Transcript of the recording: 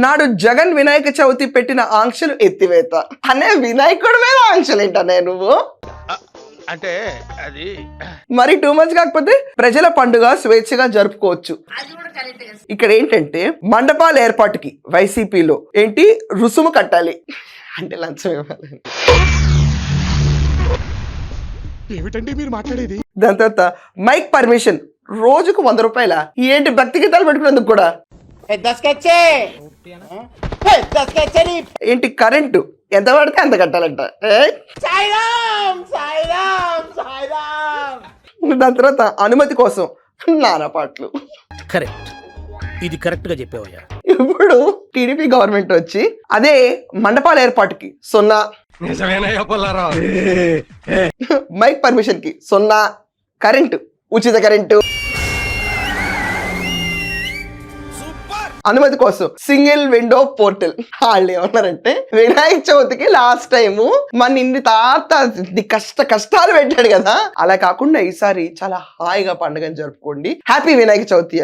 నాడు జగన్ వినాయక చవితి పెట్టిన ఆంక్షలు ఎత్తివేత. అనే వినాయకుడి మీద ఆంక్షలు ఏంటనే నువ్వు? అంటే అది మరి టూ మచ్ కాకపోతే ప్రజల పండుగ స్వేచ్ఛగా జరుపుకోవచ్చు. ఇక్కడ ఏంటంటే మండపాల ఏర్పాటుకి వైసీపీలో ఏంటి రుసుము కట్టాలి అంటే లంచం ఇవ్వాలి. ఏమిటండి మీరు మాట్లాడేది? దాని తర్వాత మైక్ పర్మిషన్ రోజుకు 100 రూపాయల. ఏంటి భక్తి గీతాలు పెట్టుకునేందుకు కూడా ఏంటి కరెంటు ఎంత పడితే అంత కట్టాలంట. దాని తర్వాత అనుమతి కోసం నానా పాటలు. కరెక్ట్, ఇది కరెక్ట్ గా చెప్పావయ్యా. ఇప్పుడు టీడీపీ గవర్నమెంట్ వచ్చి అదే మండపాల ఏర్పాటుకి 0, మైక్ పర్మిషన్ కి 0, కరెంటు ఉచిత కరెంటు, అనుమతి కోసం సింగిల్ విండో పోర్టల్. వాళ్ళు ఏమన్నారంటే వినాయక చవితికి లాస్ట్ టైం మన ఇన్ని తాత కష్టాలు పెట్టాడు కదా, అలా కాకుండా ఈసారి చాలా హాయిగా పండుగను జరుపుకోండి. హ్యాపీ వినాయక చవితి.